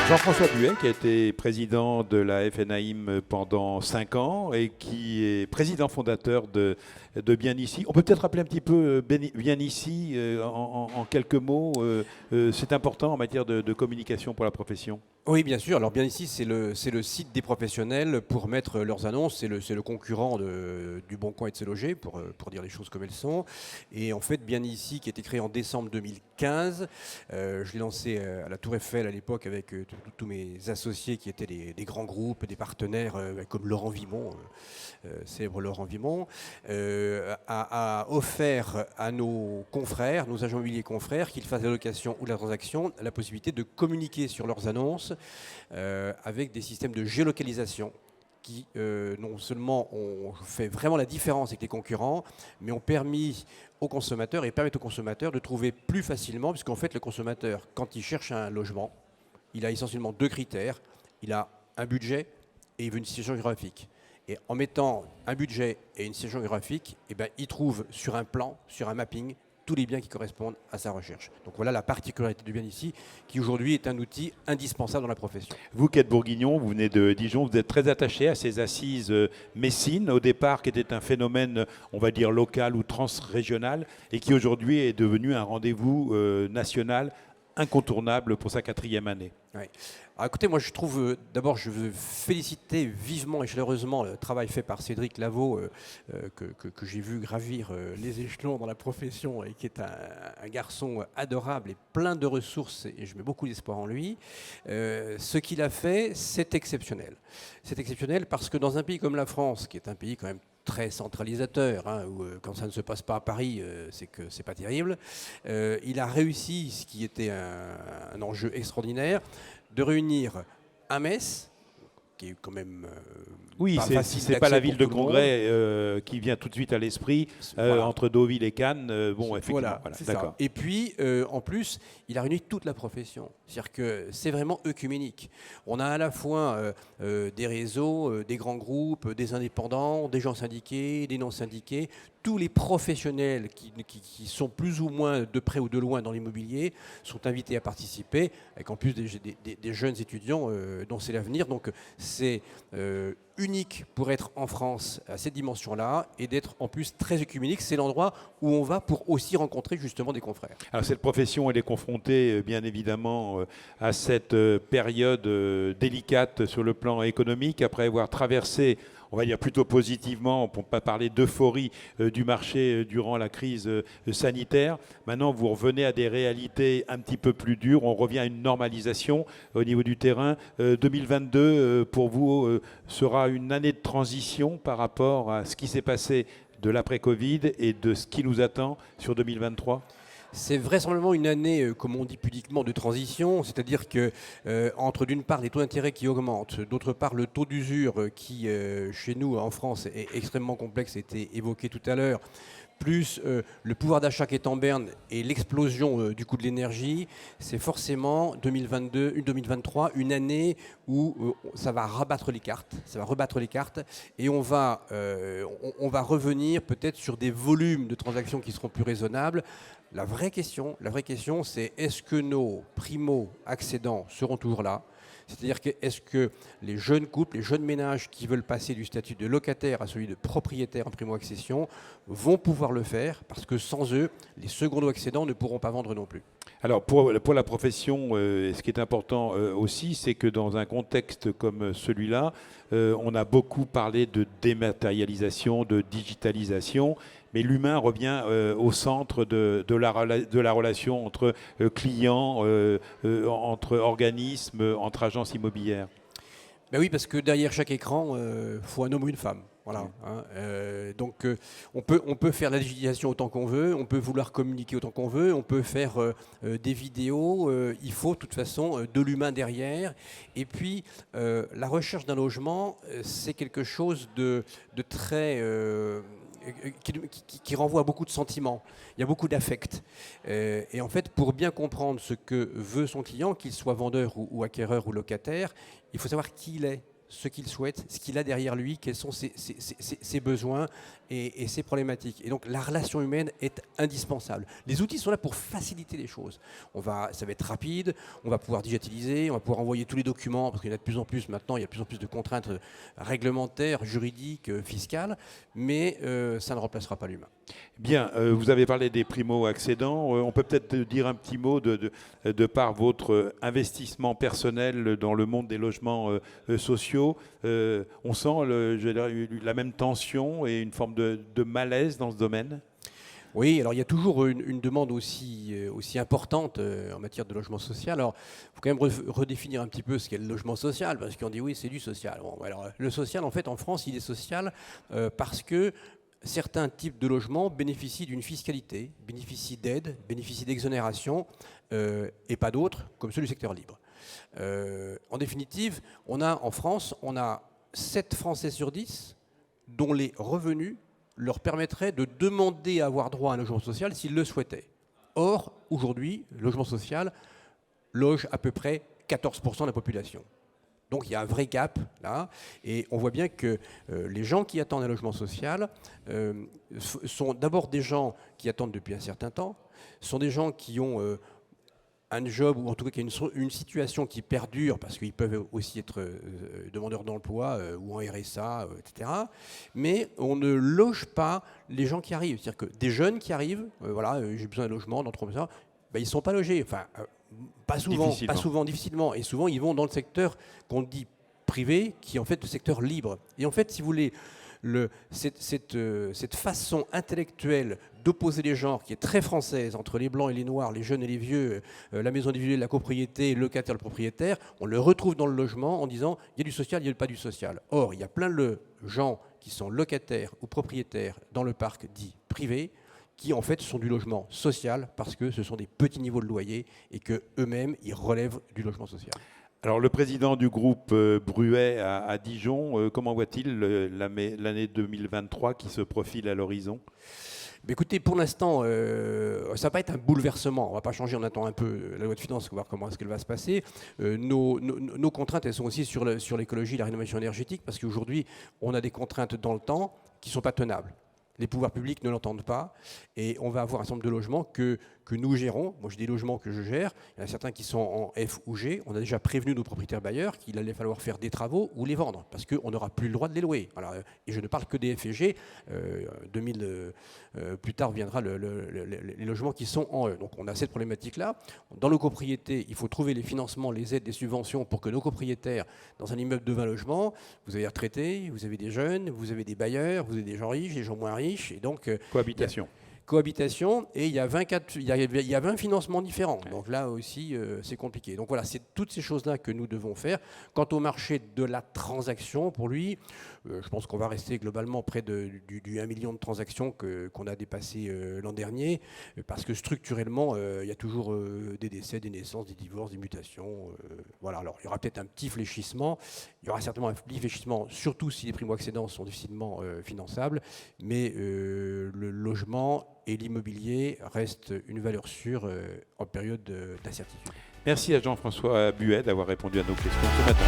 Jean-François Buet, qui a été président de la FNAIM pendant 5 ans et qui est président fondateur de Bien Ici. On peut peut-être rappeler un petit peu Bien Ici en quelques mots. C'est important en matière de communication pour la profession. Oui, bien sûr. Alors, Bien Ici, c'est le site des professionnels pour mettre leurs annonces. C'est le concurrent du Bon Coin et de Se Loger, pour dire les choses comme elles sont. Et en fait, Bien Ici, qui a été créé en décembre 2015, je l'ai lancé à la Tour Eiffel à l'époque avec tous mes associés qui étaient des grands groupes, des partenaires comme Laurent Vimont, célèbre Laurent Vimont, a offert à nos confrères, nos agents immobiliers confrères, qu'ils fassent la location ou la transaction, la possibilité de communiquer sur leurs annonces avec des systèmes de géolocalisation qui non seulement ont fait vraiment la différence avec les concurrents, mais ont permis aux consommateurs et permettent aux consommateurs de trouver plus facilement, puisqu'en fait le consommateur, quand il cherche un logement, il a essentiellement 2 critères. Il a un budget et il veut une situation géographique. Et en mettant un budget et une situation géographique, eh ben, il trouve sur un plan, sur un mapping, tous les biens qui correspondent à sa recherche. Donc voilà la particularité du Bien Ici, qui aujourd'hui est un outil indispensable dans la profession. Vous qui êtes bourguignon, vous venez de Dijon, vous êtes très attaché à ces assises messines, au départ qui était un phénomène, on va dire, local ou transrégional, et qui aujourd'hui est devenu un rendez-vous national incontournable pour sa 4e année. Oui. Alors écoutez, moi je trouve, d'abord je veux féliciter vivement et chaleureusement le travail fait par Cédric Lavaux, que j'ai vu gravir les échelons dans la profession et qui est un garçon adorable et plein de ressources, et je mets beaucoup d'espoir en lui. Ce qu'il a fait, c'est exceptionnel. C'est exceptionnel parce que dans un pays comme la France, qui est un pays quand même très centralisateur, hein, où quand ça ne se passe pas à Paris, c'est que c'est pas terrible. Il a réussi, ce qui était un enjeu extraordinaire, de réunir à Metz, qui est quand même oui, c'est pas la ville de Congrès qui vient tout de suite à l'esprit, voilà. Entre Deauville et Cannes. Bon, effectivement, voilà, d'accord. Et puis, en plus, il a réuni toute la profession. C'est-à-dire que c'est vraiment œcuménique. On a à la fois des réseaux, des grands groupes, des indépendants, des gens syndiqués, des non syndiqués, tous les professionnels qui sont plus ou moins de près ou de loin dans l'immobilier sont invités à participer, avec en plus des jeunes étudiants dont c'est l'avenir. Donc c'est unique pour être en France à cette dimension-là et d'être en plus très œcuménique. C'est l'endroit où on va pour aussi rencontrer justement des confrères. Alors cette profession, elle est confrontée bien évidemment à cette période délicate sur le plan économique, après avoir traversé, on va dire plutôt positivement, pour ne pas parler d'euphorie du marché durant la crise sanitaire. Maintenant, vous revenez à des réalités un petit peu plus dures. On revient à une normalisation au niveau du terrain. 2022, pour vous, sera une année de transition par rapport à ce qui s'est passé de l'après-Covid et de ce qui nous attend sur 2023 ? C'est vraisemblablement une année, comme on dit pudiquement, de transition, c'est-à-dire que entre d'une part les taux d'intérêt qui augmentent, d'autre part le taux d'usure qui, chez nous en France, est extrêmement complexe, a été évoqué tout à l'heure, plus le pouvoir d'achat qui est en berne et l'explosion du coût de l'énergie, c'est forcément 2023, une année où ça va rabattre les cartes, et on va revenir peut-être sur des volumes de transactions qui seront plus raisonnables. La vraie question, c'est est-ce que nos primo-accédants seront toujours là ? C'est-à-dire que est-ce que les jeunes couples, les jeunes ménages qui veulent passer du statut de locataire à celui de propriétaire en primo-accession vont pouvoir le faire, parce que sans eux, les secondo-accédants ne pourront pas vendre non plus. Alors pour la profession, ce qui est important aussi, c'est que dans un contexte comme celui-là, on a beaucoup parlé de dématérialisation, de digitalisation, mais l'humain revient au centre de la relation entre clients, entre organismes, entre agences immobilières. Ben oui, parce que derrière chaque écran, faut un homme ou une femme. Voilà. Hein. Donc on peut faire la digitalisation autant qu'on veut, on peut vouloir communiquer autant qu'on veut, on peut faire des vidéos. Il faut de toute façon de l'humain derrière. Et puis la recherche d'un logement, c'est quelque chose de très qui renvoie à beaucoup de sentiments. Il y a beaucoup d'affect. Et en fait, pour bien comprendre ce que veut son client, qu'il soit vendeur ou acquéreur ou locataire, il faut savoir qui il est. ce qu'il souhaite, ce qu'il a derrière lui, quels sont ses besoins et ses problématiques. Et donc la relation humaine est indispensable. Les outils sont là pour faciliter les choses. Ça va être rapide, on va pouvoir digitaliser, on va pouvoir envoyer tous les documents, parce qu'il y en a de plus en plus maintenant, il y a de plus en plus de contraintes réglementaires, juridiques, fiscales, mais ça ne remplacera pas l'humain. Bien, vous avez parlé des primo-accédants. On peut peut-être dire un petit mot de par votre investissement personnel dans le monde des logements sociaux. On sent la même tension et une forme de malaise dans ce domaine. Oui, alors il y a toujours une demande aussi importante en matière de logement social. Alors, il faut quand même redéfinir un petit peu ce qu'est le logement social, parce qu'on dit oui, c'est du social. Bon, alors, le social, en fait, en France, il est social parce que certains types de logements bénéficient d'une fiscalité, bénéficient d'aides, bénéficient d'exonération, et pas d'autres, comme ceux du secteur libre. En définitive, en France, on a 7 Français sur 10 dont les revenus leur permettraient de demander à avoir droit à un logement social s'ils le souhaitaient. Or, aujourd'hui, le logement social loge à peu près 14% de la population. Donc il y a un vrai gap là, et on voit bien que les gens qui attendent un logement social sont d'abord des gens qui attendent depuis un certain temps, sont des gens qui ont un job, ou en tout cas qui a une situation qui perdure, parce qu'ils peuvent aussi être demandeurs d'emploi ou en RSA, etc. Mais on ne loge pas les gens qui arrivent. C'est-à-dire que des jeunes qui arrivent, voilà, j'ai besoin d'un logement, dans 3 mois, ben, ils ne sont pas logés. Enfin, pas souvent, difficilement. Et souvent, ils vont dans le secteur qu'on dit privé, qui est en fait le secteur libre. Et en fait, si vous voulez, cette façon intellectuelle d'opposer les genres, qui est très française, entre les blancs et les noirs, les jeunes et les vieux, la maison individuelle, la copropriété, le locataire, le propriétaire, on le retrouve dans le logement en disant il y a du social, il n'y a pas du social. Or, il y a plein de gens qui sont locataires ou propriétaires dans le parc dit privé, qui en fait sont du logement social parce que ce sont des petits niveaux de loyer et qu'eux-mêmes, ils relèvent du logement social. Alors le président du groupe Bruet à Dijon, comment voit-il l'année 2023 qui se profile à l'horizon ? Écoutez, pour l'instant, ça ne va pas être un bouleversement. On ne va pas changer, on attend un peu la loi de finances, on va voir comment est-ce qu'elle va se passer. Nos contraintes, elles sont aussi sur l'écologie et la rénovation énergétique, parce qu'aujourd'hui, on a des contraintes dans le temps qui ne sont pas tenables. Les pouvoirs publics ne l'entendent pas et on va avoir un certain nombre de logements que nous gérons. Moi, j'ai des logements que je gère. Il y en a certains qui sont en F ou G. On a déjà prévenu nos propriétaires bailleurs qu'il allait falloir faire des travaux ou les vendre parce qu'on n'aura plus le droit de les louer. Alors, et je ne parle que des F et G. Plus tard viendra les logements qui sont en E. Donc, on a cette problématique-là. Dans nos copropriétés, il faut trouver les financements, les aides, les subventions pour que nos propriétaires, dans un immeuble de 20 logements, vous avez des retraités, vous avez des jeunes, vous avez des bailleurs, vous avez des gens riches, des gens moins riches. Et donc, cohabitation, et il y a 20 financements différents. Donc là aussi, c'est compliqué. Donc voilà, c'est toutes ces choses-là que nous devons faire. Quant au marché de la transaction, pour lui, je pense qu'on va rester globalement près du 1 million de transactions qu'on a dépassé l'an dernier, parce que structurellement, il y a toujours des décès, des naissances, des divorces, des mutations. Voilà, alors il y aura peut-être un petit fléchissement. Il y aura certainement un petit fléchissement, surtout si les primo-accédants sont difficilement finançables, mais le logement et l'immobilier restent une valeur sûre en période d'incertitude. Merci à Jean-François Buet d'avoir répondu à nos questions ce matin.